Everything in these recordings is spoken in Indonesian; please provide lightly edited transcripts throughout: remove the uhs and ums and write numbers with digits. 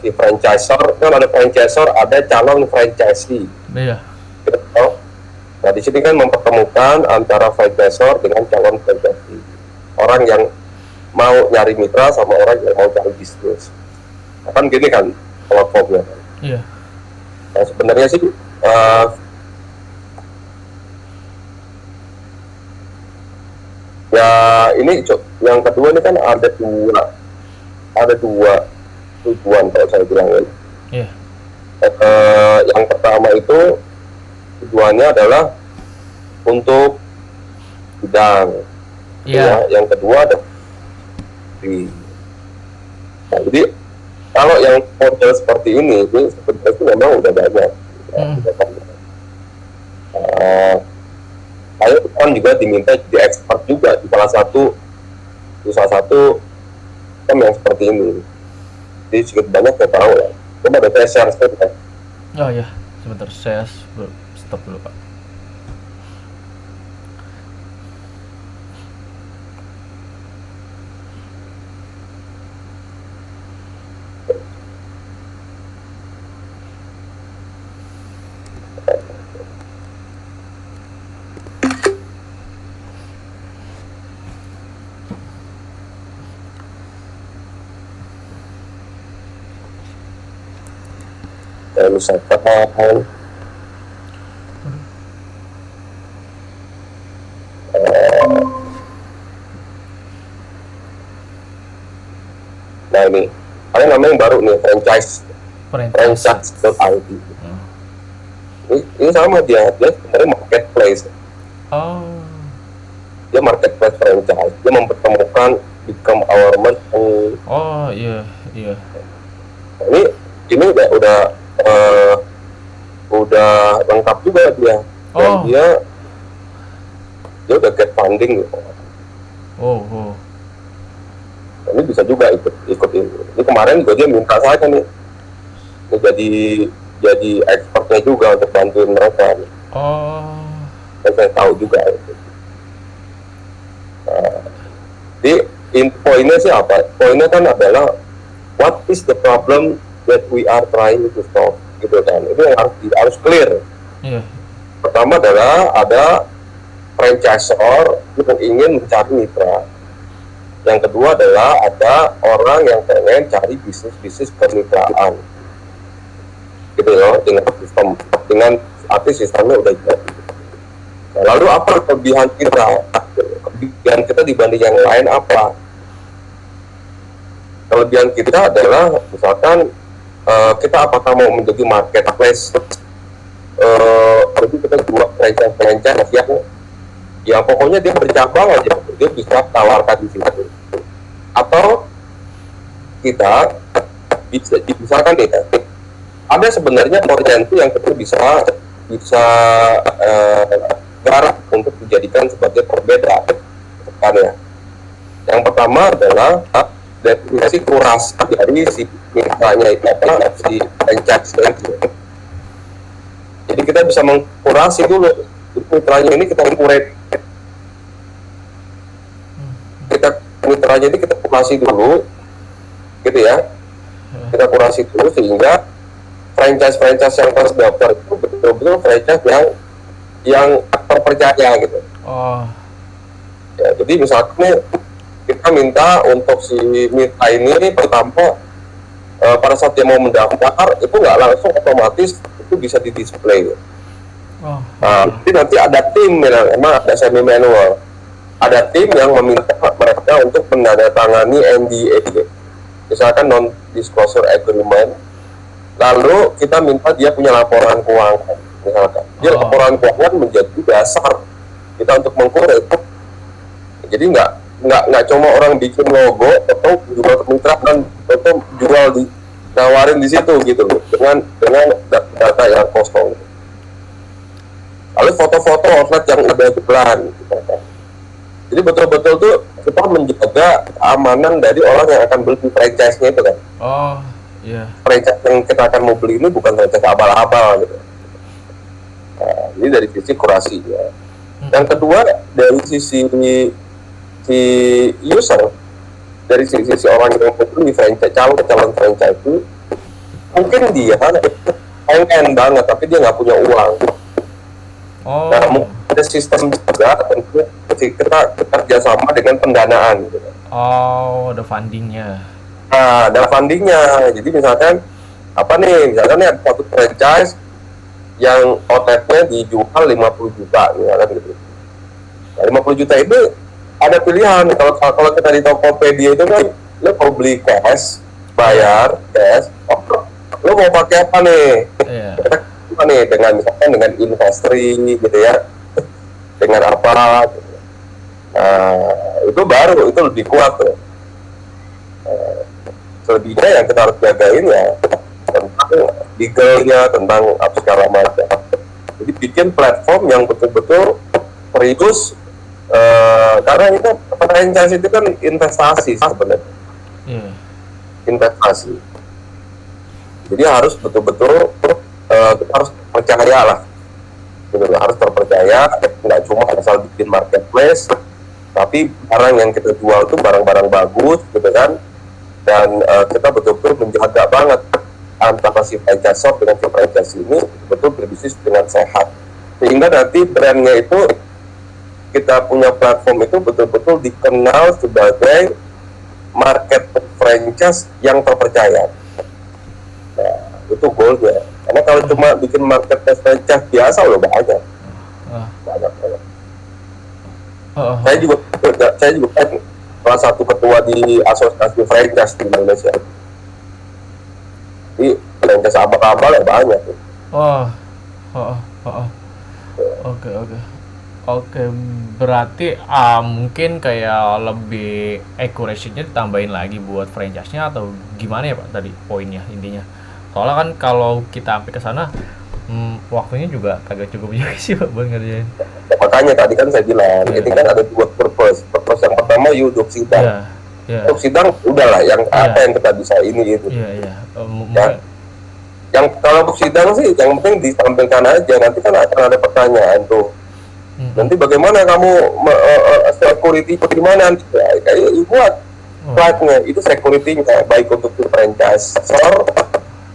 si franchisor, kan ada franchisor, ada calon franchisee. Iya. Gitu. Nah di sini kan mempertemukan antara franchisor dengan calon franchisee, orang yang mau nyari mitra sama orang yang mau cari bisnis. Nah, kan gini kan platformnya. Iya. Nah sebenarnya sih ya ini yang kedua ini kan ada dua tujuan kalau saya bilangin. Iya. Yang pertama itu tujuannya adalah untuk bidang. Iya. Ya, yang kedua ada nah, jadi kalau yang model seperti ini sebenarnya itu memang udah banyak. Saya kan juga diminta jadi expert juga di salah satu yang seperti ini. Jadi sedikit banyak saya tahu ya. Coba ada saya share sedikit. Oh ya, sebentar saya stop dulu Pak. Misalkan nah ini ada namanya yang baru nih franchise.id. Ini sama dia sebenarnya marketplace. Dia marketplace franchise, dia mempertemukan become our merchant. Oh iya. Nah, ini udah lengkap juga dia. Dan dia udah get funding gitu. Ini bisa juga ikut ini. Ini kemarin juga dia minta saya nih jadi expertnya juga untuk bantuin mereka. Dan saya tahu juga. Jadi poinnya sih apa? Poinnya kan adalah what is the problem that we are trying to solve, gitu kan? Itu yang harus clear. Pertama adalah ada franchisor yang ingin mencari mitra. Yang kedua adalah ada orang yang pengen cari bisnis kemitraan, gitu loh, dengan sistemnya udah jadi. Nah, lalu apa kelebihan kita? Kelebihan kita dibanding yang lain apa? Kelebihan kita adalah misalkan kita apakah mau menjadi marketplace, jadi kita jual franchise yang pokoknya dia bercabang aja, dia bisa tawarkan di situ. Atau kita misalkan nih, ada sebenarnya potensi yang kita bisa garap untuk dijadikan sebagai perbeda kan ya. Yang pertama adalah definisi kurasi dari si mitranya itu si franchise itu. Jadi kita bisa mengkurasi dulu mitranya ini, kita kurasi mitranya ini kita kurasi dulu, gitu ya. Kita kurasi dulu sehingga franchise yang terdaftar itu betul-betul franchise yang terpercaya gitu. Ya, jadi misalnya kita minta untuk si mitra ini pertama pada saat dia mau mendaftar itu nggak langsung otomatis itu bisa di display. Nah, jadi nanti ada tim memang ada semi manual. Ada tim yang meminta mereka untuk menandatangani NDA, misalkan non disclosure agreement. Lalu kita minta dia punya laporan keuangan, misalkan. Dia laporan keuangan menjadi dasar kita untuk mengkurek. Jadi nggak cuma orang bikin logo atau jual kemitraan atau jual nawarin di situ gitu loh, dengan data yang kosong. Lalu foto-foto outlet yang udah jalan. Jadi betul-betul tuh kita menjaga keamanan dari orang yang akan beli franchise-nya itu kan. Franchise yang kita akan mau beli ini bukan franchise abal-abal gitu. Nah, ini dari sisi kurasi ya. Yang kedua dari sisi user, dari sisi orang yang membeli franchise, calon franchise itu mungkin dia pengen banget tapi dia nggak punya uang. Oh. Nah, mungkin ada sistem juga tentu kita bekerja sama dengan pendanaan gitu. Oh, ada fundingnya. Nah, ada fundingnya. Jadi misalkan apa nih? Misalkan nih ada satu franchise yang outletnya dijual 50 juta, misalkan gitu. Nah, 50 juta itu ada pilihan. Kalau kita di Tokopedia itu kan, lo mau beli cash, bayar cash. Oh, lo mau pakai apa nih? Iya. Apa nih? Dengan misalkan dengan inventory gitu ya, dengan apa? Gitu. Nah, itu baru itu lebih kuat tuh. Selebihnya yang kita harus jagain ya tentang legalnya, tentang apa segala macam. Jadi bikin platform yang betul-betul serius, karena itu franchise itu kan investasi sebenarnya, Iya. investasi. Jadi harus betul-betul kita harus percaya lah, gitu, harus terpercaya, nggak cuma asal bikin marketplace, tapi barang yang kita jual itu barang-barang bagus, gitu kan, dan kita betul-betul menjaga banget antara si franchise shop dengan si franchise ini betul berbisnis dengan sehat, sehingga nanti brandnya itu kita punya platform itu betul-betul dikenal sebagai market franchise yang terpercaya. Nah, itu goalnya. Karena kalau cuma bikin marketplace franchise biasa loh banyak banget. Saya juga kan salah satu ketua di asosiasi franchise di Indonesia. Jadi franchise abal-abal ya banyak. Oh. Oke. Oke, berarti mungkin kayak lebih accuracy-nya ditambahin lagi buat franchise-nya atau gimana ya Pak tadi poinnya intinya. Soalnya kan kalau kita sampai ke sana waktunya juga kagak cukup juga sih Pak buat ngerjain. Makanya tadi kan saya bilang, ini kan ada dua purpose. Purpose yang pertama duduk sidang. Iya. Duduk sidang udahlah, yang apa yang kita bisa ini itu. Iya. Ya. Yang kalau duduk sidang sih, yang penting ditampilkan aja. Nanti kan akan ada pertanyaan tuh. Nanti bagaimana kamu security di mana? Ya, kayak buat slide-nya itu security-nya, baik untuk si franchisor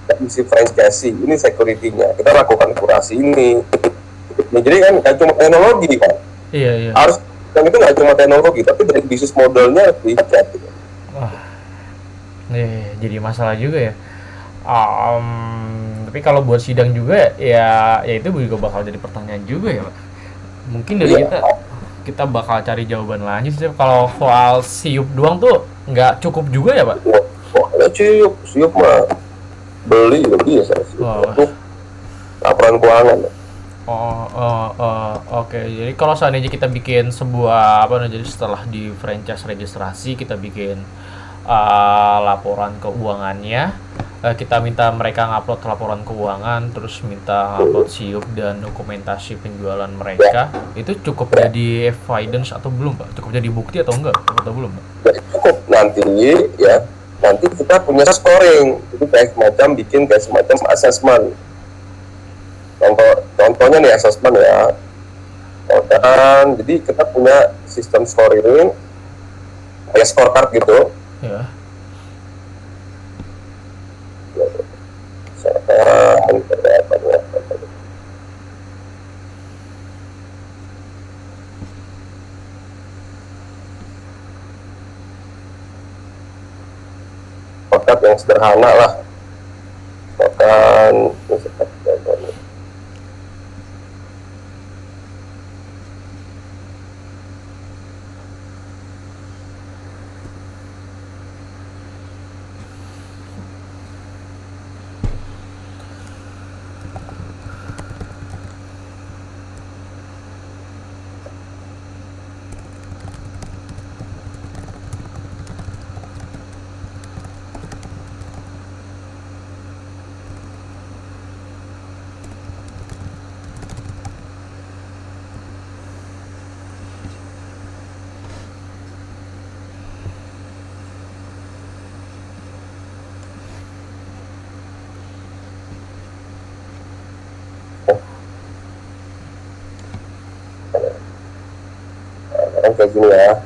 dan si franchisee. Ini security-nya. Kita lakukan kurasi ini. Nah, jadi kan nggak cuma teknologi kan. Iya. Harus yang itu nggak cuma teknologi, tapi dari bisnis modelnya harus dicek. Gitu. Jadi masalah juga ya. Tapi kalau buat sidang juga ya itu juga bakal jadi pertanyaan juga ya Pak. Mungkin dari kita bakal cari jawaban lanjut sih. Kalau soal siup doang tuh nggak cukup juga ya Pak? Wah, ada siup mah beli biasa siup. Laporan keuangan. Oke. Jadi kalau seandainya kita bikin sebuah jadi setelah di franchise registrasi kita bikin laporan keuangannya, kita minta mereka ngupload laporan keuangan, terus minta upload siup dan dokumentasi penjualan mereka, itu cukup jadi evidence atau belum Pak? Cukup jadi bukti atau enggak? Atau belum Pak? Cukup nanti kita punya scoring, itu kayak semacam assessment. Contohnya nih assessment ya, dan jadi kita punya sistem scoring kayak scorecard gitu. Ya. Scorecard yang sederhana lah, bahkan kayak gini ya.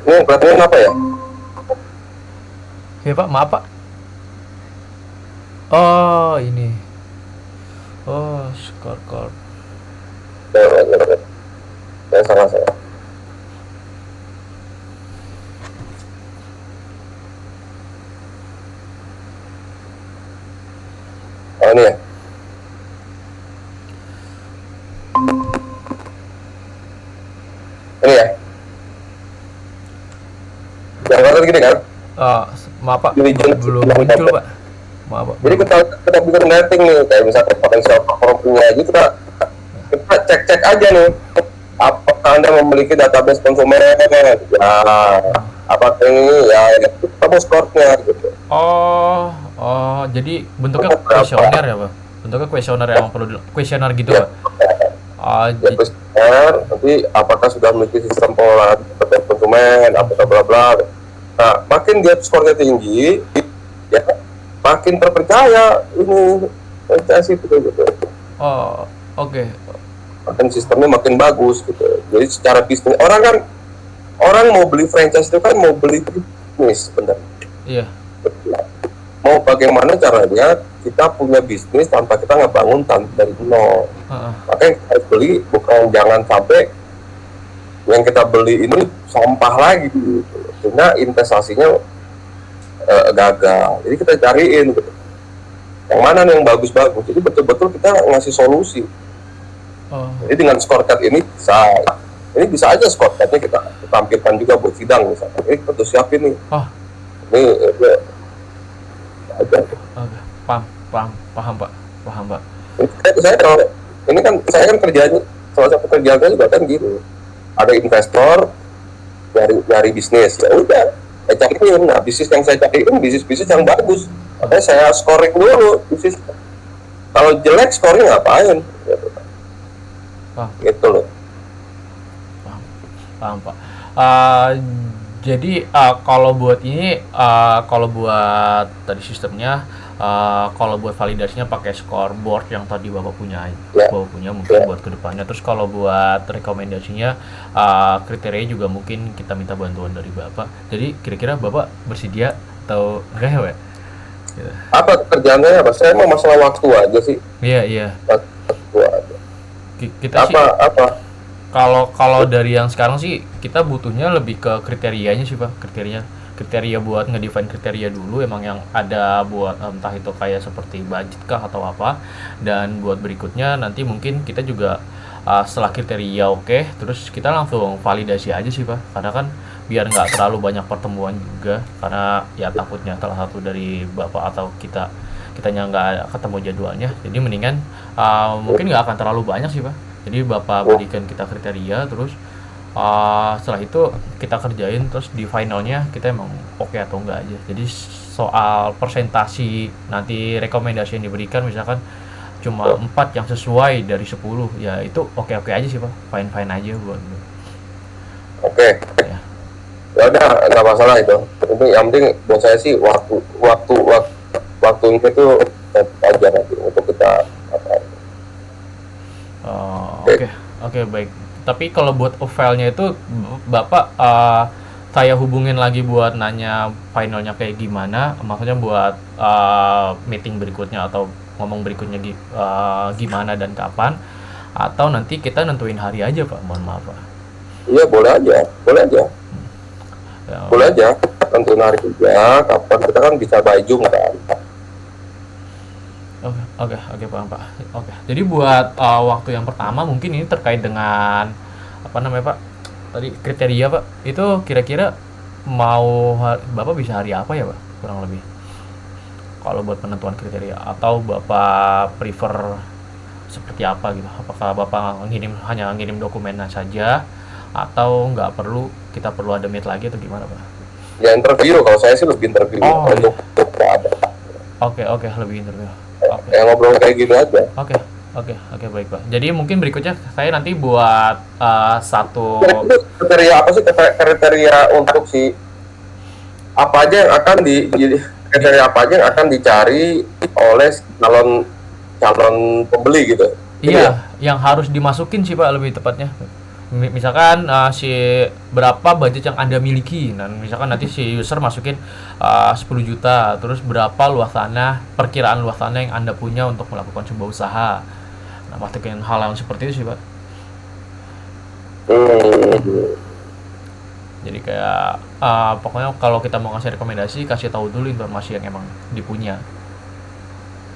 Ini kelihatannya apa ya? Ya Pak, maaf Pak. Oh ini. Oh scorecard. Saya salah saya. Oh ini ya. Ini ya. Yang kata gini kan? Maaf Pak, Diligence belum yang muncul dapat. Pak. Maaf Pak. Jadi kita bikin rating nih, kayak misalkan potensial performanya aja kita cek aja nih. Apakah Anda memiliki database konsumen? Ya, apakah ini ya itu kamu skornya gitu. Jadi bentuknya kuesioner ya Pak? Bentuknya kuesioner yang perlu kuesioner gitu Ya. Pak? Oh, Ya, nanti apakah sudah memiliki sistem pengolahan database konsumen, apa bla bla. Nah, makin dia skornya tinggi, ya makin terpercaya ini franchise itu gitu. oke. Makin sistemnya makin bagus gitu. Jadi secara bisnis orang mau beli franchise itu kan mau beli bisnis sebenarnya. Iya. Mau bagaimana caranya kita punya bisnis tanpa kita ngebangun dari nol. Makanya kita harus beli, bukan jangan sampai yang kita beli ini sampah lagi gitu. Sehingga investasinya gagal. Jadi kita cariin gitu. Yang mana nih yang bagus-bagus. Jadi betul-betul kita ngasih solusi. Jadi dengan scorecard ini bisa aja scorecardnya kita tampilkan juga buat sidang misalnya. Kita tuh siapin nih. Ini aja. Paham Pak. Saya kan kerjanya, salah satu kerjanya juga kan gitu. Ada investor dari bisnis, ya udah saya cariin. Nah, bisnis yang saya cariin bisnis yang bagus. Makanya saya scoring dulu bisnis. Kalau jelek scoring ngapain? Gitu loh. Paham Pak. Jadi kalau buat ini, kalau buat tadi sistemnya, kalau buat validasinya pakai scoreboard yang tadi Bapak punya, mungkin buat kedepannya. Terus kalau buat rekomendasinya, kriteria juga mungkin kita minta bantuan dari Bapak. Jadi kira-kira Bapak bersedia atau enggak ya Pak? Gitu. Apa kerjaannya apa? Saya mau masalah waktu aja sih. Iya. Waktu aja. Kita kalau dari yang sekarang sih kita butuhnya lebih ke kriterianya sih Pak. Kriteria buat ngedefine kriteria dulu emang yang ada buat entah itu kayak seperti budget kah atau apa, dan buat berikutnya nanti mungkin kita juga setelah kriteria oke, terus kita langsung validasi aja sih Pak, karena kan biar nggak terlalu banyak pertemuan juga, karena ya takutnya salah satu dari Bapak atau kitanya nggak ketemu jadwalnya, jadi mendingan mungkin nggak akan terlalu banyak sih Pak. Jadi Bapak berikan kita kriteria, terus setelah itu kita kerjain, terus di finalnya kita emang oke atau enggak aja. Jadi soal presentasi nanti rekomendasi yang diberikan misalkan cuma 4 yang sesuai dari 10, ya itu oke aja sih Pak, fine aja buat itu. Oke. Ya udah, nggak masalah itu. Yang penting buat saya sih waktunya itu aja nanti untuk kita Oke, baik. Tapi kalau buat filenya itu Bapak saya hubungin lagi buat nanya finalnya kayak gimana, maksudnya buat meeting berikutnya atau ngomong berikutnya gimana dan kapan, atau nanti kita nentuin hari aja Pak, mohon maaf Pak. Iya, boleh aja. Boleh aja tentuin hari juga, kapan kita kan bisa by Zoom kan. Oke, paham Pak. Oke. Jadi buat waktu yang pertama mungkin ini terkait dengan apa namanya Pak? Tadi kriteria Pak. Itu kira-kira Bapak bisa hari apa ya Pak? Kurang lebih. Kalau buat penentuan kriteria, atau Bapak prefer seperti apa gitu? Apakah Bapak hanya ngirim dokumennya saja, atau nggak perlu, kita perlu ada meet lagi atau gimana Pak? Ya interview, kalau saya sih lebih interview untuk ada. Oke, lebih interview. Ya ngobrol kayak gini aja. Oke, baik Pak. Jadi mungkin berikutnya saya nanti buat satu kriteria apa sih, kriteria untuk apa aja yang akan kriteria apa aja yang akan dicari oleh calon pembeli gitu. Iya, yang harus dimasukin sih Pak, lebih tepatnya. Misalkan si berapa budget yang Anda miliki. Nah, misalkan nanti si user masukin 10 juta, terus berapa luas tanah, perkiraan luas tanah yang Anda punya untuk melakukan sebuah usaha. Nah, pastikan hal yang seperti itu sih, Pak. Jadi kayak pokoknya kalau kita mau ngasih rekomendasi, kasih tahu dulu informasi yang emang dipunya.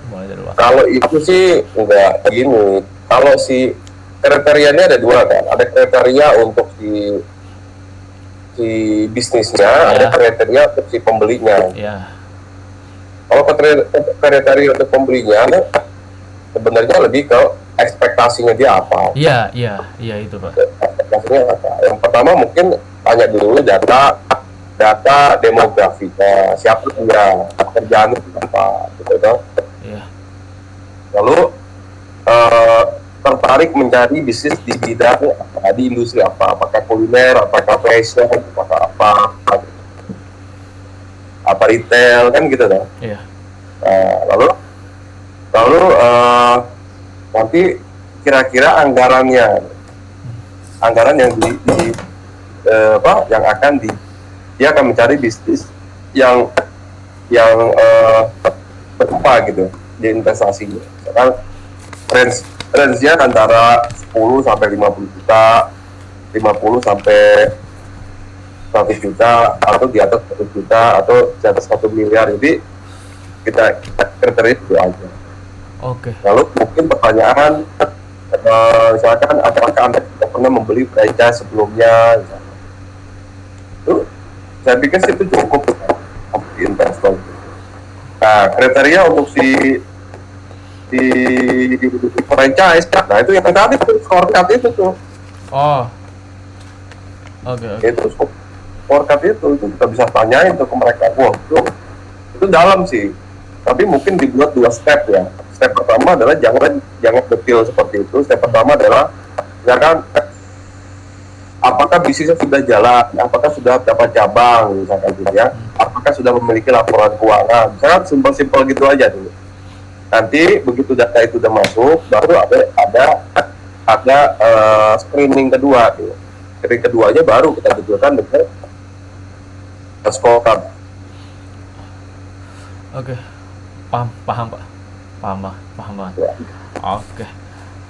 Mulai dari luas. Kalau itu sih enggak gini. Kalau si kriterianya ada dua kan. Ada kriteria untuk si bisnisnya, ada kriteria untuk si pembelinya. Ya. Kalau kriteria untuk pembelinya sebenarnya lebih ke ekspektasinya dia apa. Iya itu, Pak. Ekspektasinya apa? Yang pertama mungkin tanya dulu data demografinya, siapa dia, pekerjaan itu apa, gitu kan. Iya. Lalu tertarik mencari bisnis di bidang apa, di industri apa, apakah kuliner, apakah fashion, apakah apa retail, kan gitu kan. Iya. Lalu nanti kira-kira anggaran yang yang akan dia akan mencari bisnis yang berapa gitu di investasinya. Sekarang range-nya antara 10 sampai 50 juta, 50 sampai 100 juta, atau di atas 100 juta, atau di atas 1 miliar. Jadi kita kriteria itu aja. Oke. Lalu mungkin pertanyaan, misalkan apakah Anda sudah pernah membeli franchise sebelumnya? Itu saya pikir sih itu cukup untuk investor. Nah, kriteria untuk si franchise, nah itu yang tadi tuh scorecard itu tuh. Oh. Oke. Itu scorecard itu kita bisa tanyain tuh ke mereka. Wah, itu dalam sih. Tapi mungkin dibuat 2 step ya. Step pertama adalah jangan detail seperti itu. Step pertama adalah misalkan apakah bisnisnya sudah jalan, apakah sudah dapat cabang misalkan gitu ya, apakah sudah memiliki laporan keuangan. Misalkan simpel-simpel gitu aja dulu. Nanti begitu data itu udah masuk, baru ada screening kedua gitu. Screening keduanya baru kita betulkan dengan scorecard. Oke. Paham Pak. Paham banget. Ya.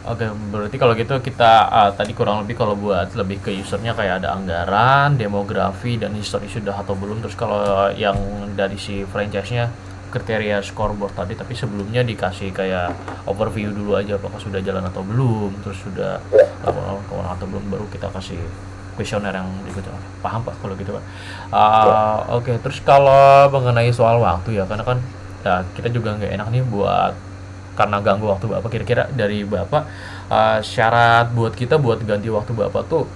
Oke, berarti kalau gitu kita tadi kurang lebih kalau buat lebih ke usernya kayak ada anggaran, demografi, dan history sudah atau belum. Terus kalau yang dari si franchise-nya kriteria scoreboard tadi, tapi sebelumnya dikasih kayak overview dulu aja apakah sudah jalan atau belum, terus sudah laporan keuangan atau belum, baru kita kasih kuesioner yang berikutnya. Paham Pak kalau gitu Pak. Oke, terus kalau mengenai soal waktu ya, karena kan ya, kita juga nggak enak nih buat karena ganggu waktu Bapak. Kira-kira dari Bapak syarat buat kita buat ganti waktu Bapak tuh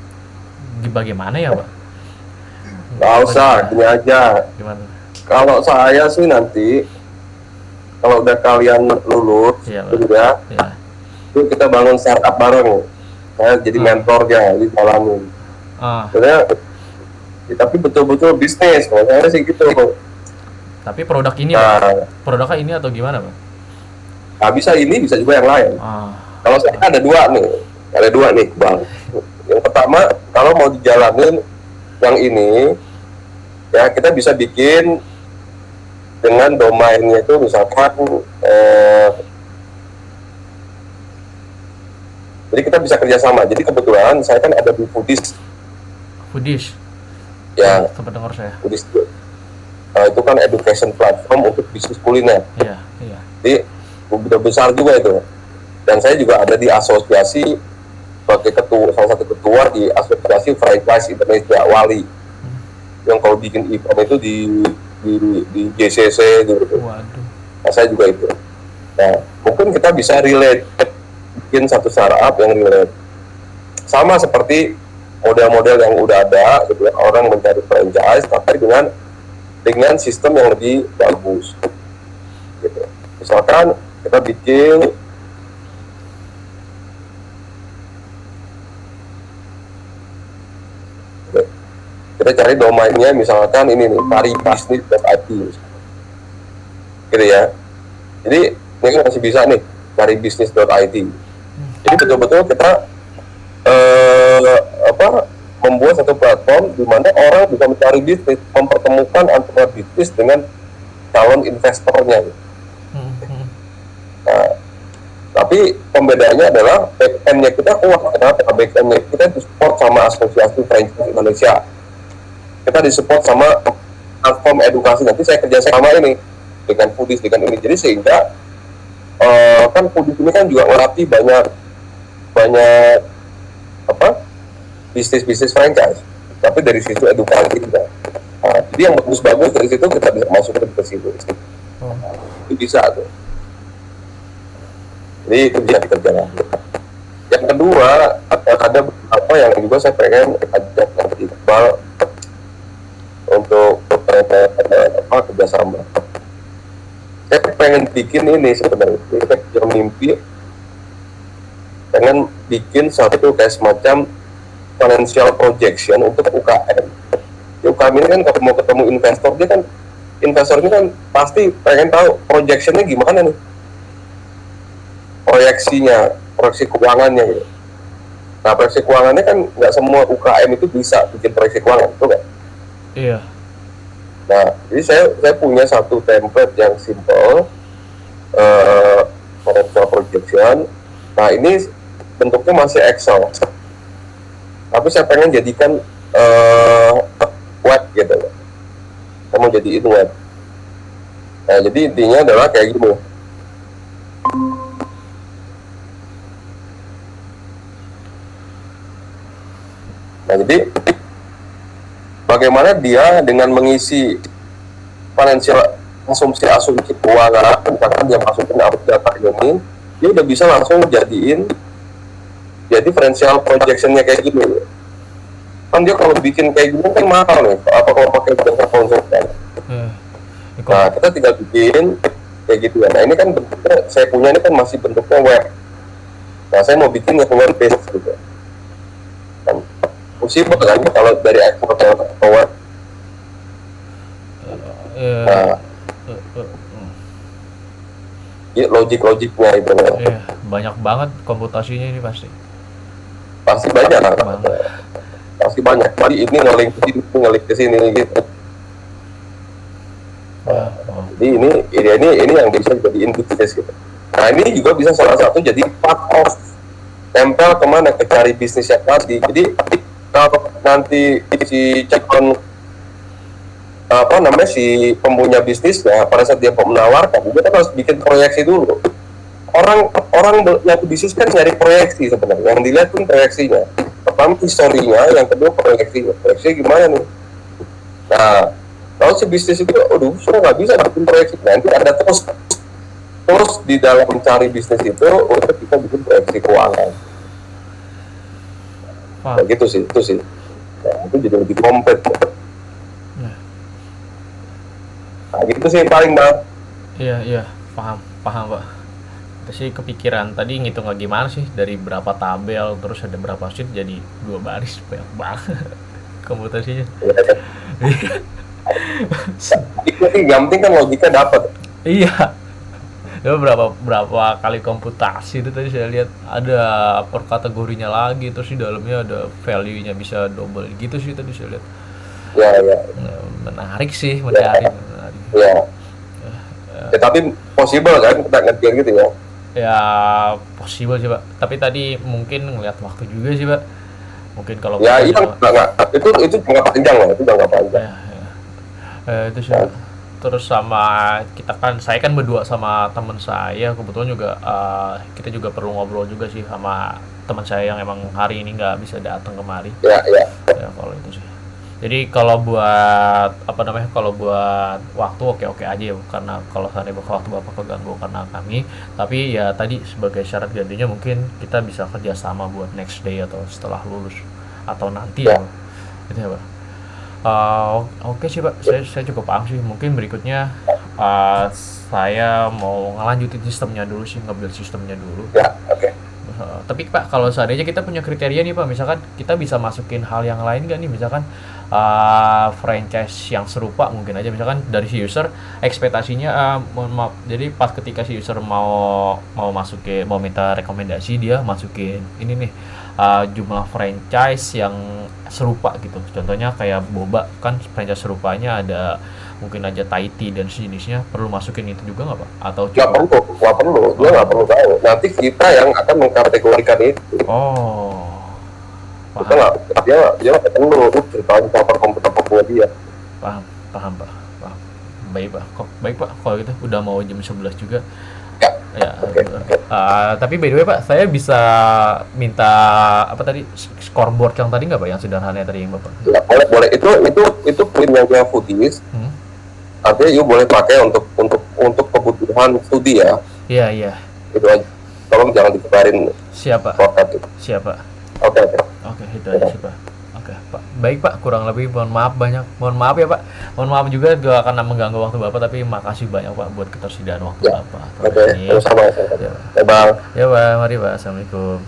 bagaimana ya Pak? Nggak usah, gini aja. Gimana? Kalau saya sih nanti kalau udah kalian lulus, gitu ya, itu kita bangun startup bareng. Saya jadi mentornya, dijalanin. Sebenarnya, tapi betul-betul bisnis. Kalau saya sih gitu. Tapi produk ini, Pak? Produknya ini atau gimana Pak? Nah, bisa ini, bisa juga yang lain. Kalau saya ada dua nih, Bang. Yang pertama, kalau mau dijalanin yang ini, ya kita bisa bikin dengan domainnya itu misalkan, jadi kita bisa kerjasama. Jadi kebetulan saya kan ada di Foodies. Ya. Sempat dengar saya. Foodies itu kan education platform untuk bisnis kuliner. Iya. Jadi udah besar juga itu. Dan saya juga ada di asosiasi sebagai salah satu ketua di asosiasi franchise Indonesia, Wali. Yang kalau bikin event itu di JCC gitu. Waduh. Nah, saya juga itu. Nah, mungkin kita bisa relate, bikin satu startup yang relate. Sama seperti model-model yang udah ada, gitu ya, orang mencari franchise, tapi dengan sistem yang lebih bagus. Gitu. Misalkan kita bikin kita cari domainnya misalkan ini nih, caribisnis.it gitu ya. Jadi ini kan masih bisa nih, caribisnis.it. Jadi betul-betul kita di mana orang bisa mencari bisnis, mempertemukan antara bisnis dengan calon investornya. Nah, tapi pembedaannya adalah back-end-nya kita kuat. Kenapa? Back-end-nya kita disupport sama Asosiasi Franchise Indonesia. Kita disupport sama platform edukasi. Nanti saya kerja sama ini dengan Foodies, dengan ini. Jadi sehingga kan Foodies ini kan juga melatih banyak bisnis franchise. Tapi dari situ edukasi kita. Nah, jadi yang bagus-bagus dari situ kita bisa masukin ke situ. Itu bisa tuh. Jadi itu bisa dikerjakan. Yang kedua, ada beberapa yang juga saya pengen ajak nanti Iqbal untuk kerjasama. Saya pengen bikin ini sebenarnya. Saya punya mimpi pengen bikin satu kayak semacam financial projection untuk UKM. UKM ini kan kalau mau ketemu investor, dia kan investor ini kan pasti pengen tahu projectionnya gimana nih, proyeksi keuangannya gitu. Nah, proyeksi keuangannya kan nggak semua UKM itu bisa bikin proyeksi keuangan, betul kan? Iya. Nah, jadi saya punya satu template yang simple, financial projection. Nah, ini bentuknya masih Excel, tapi saya pengen jadikan web gitu. Saya mau jadiin web. Nah, jadi intinya adalah kayak gini. Nah, jadi bagaimana dia dengan mengisi financial asumsi keuangan, misalkan dia masukin data ini, dia udah bisa langsung jadi financial projection-nya kayak gini. Kan dia kalau bikin kayak gini kan mahal nih, apa kalau pakai jasa konsultan. Nah, kita tinggal bikin kayak gitu ya. Nah, ini kan bentuknya, saya punya ini kan masih bentuknya web. Nah, saya mau bikin yang web based gitu. Kan possible kan kalau dari ekspor ke web. Nah, ya logiknya itu. Banyak banget komputasinya ini pasti. Pasti banyak lah. Pasti banyak. Tadi ini ngelik ke sini gitu. Jadi ini yang bisa jadi bisnis gitu. Nah, ini juga bisa salah satu jadi part of tempel kemana, ke cari bisnis yang tadi. Jadi kalau nanti si calon si pempunya bisnisnya pada saat dia menawarkan, dia kan harus bikin proyeksi dulu. Orang yang bisnis kan nyari proyeksi sebenarnya. Yang dilihat pun proyeksinya. Pertama historinya, yang kedua proyeksinya. Proyeksinya gimana nih? Nah, kalau si bisnis itu, sudah nggak bisa bikin proyeksi. Nanti ada terus di dalam mencari bisnis itu untuk kita bikin proyeksi keuangan. Nah, gitu sih, itu sih. Nah, itu jadi lebih komplit. Nah, gitu sih paling, Bang. Iya, paham, Pak. Itu sih kepikiran tadi ngitung gimana sih dari berapa tabel terus ada berapa sheet jadi 2 baris, banyak banget komputasinya. Itu sih yang penting kan logika dapat. Iya. Ya berapa kali komputasi itu tadi saya lihat ada per kategorinya lagi, terus di dalamnya ada value-nya bisa double gitu sih tadi saya lihat. Ya. Menarik sih, menarik. Ya. Ya, tapi possible kan kita ngerti gitu ya. Ya possible sih Pak, tapi tadi mungkin ngeliat waktu juga sih Pak, mungkin kalau ya iya nggak itu nggak panjang lah, itu nggak panjang itu sih. Terus sama saya kan berdua sama teman saya, kebetulan juga kita juga perlu ngobrol juga sih sama teman saya yang emang hari ini nggak bisa datang kemari. Ya kalau itu sih. Jadi kalau buat waktu oke aja ya, karena kalau seandainya waktu Bapak keganggu karena kami, tapi ya tadi sebagai syarat gantinya mungkin kita bisa kerjasama buat next day atau setelah lulus atau nanti ya, gitu ya Pak. Oke sih Pak, saya cukup paham sih. Mungkin berikutnya saya mau ngelanjutin sistemnya dulu sih, nge-build sistemnya dulu. Ya, oke. Tapi Pak, kalau seandainya kita punya kriteria nih Pak, misalkan kita bisa masukin hal yang lain nggak nih, misalkan franchise yang serupa mungkin aja, misalkan dari si user ekspektasinya jadi pas ketika si user mau minta rekomendasi, dia masukin ini nih jumlah franchise yang serupa gitu. Contohnya kayak boba kan franchise serupanya ada mungkin aja Thai tea dan sejenisnya, perlu masukin itu juga nggak Pak? Atau Nggak cukup? perlu, nggak perlu, dia nggak perlu tahu. Nanti kita yang akan mengkategorikan itu. Oh, Kita paham, nggak, dia nggak perlu ceritanya cover komputer dia. paham, paham Pak. Paham. Baik Pak, kok baik Pak. Kalau gitu udah mau jam 11 juga. Ya, Ya, oke. tapi by the way Pak, saya bisa minta apa tadi scoreboard yang tadi nggak Pak, yang sederhana tadi yang Bapak? Ya, boleh. Itu poin yang dia foodies. Hmm? Artinya you boleh pakai untuk kebutuhan studi ya. Iya, iya. Itu aja. Tolong jangan disebarin Siapa? shortcut itu. Siapa? Oke. Oke, itu aja sih Pak. Oke, Pak. Baik Pak, kurang lebih mohon maaf banyak. Mohon maaf ya Pak. Mohon maaf juga gak akan mengganggu waktu Bapak, tapi makasih banyak Pak buat ketersediaan waktu Ya. Bapak. Oke, sama-sama. Ya, Ya, Bang. ya Pak, mari Pak. Assalamualaikum.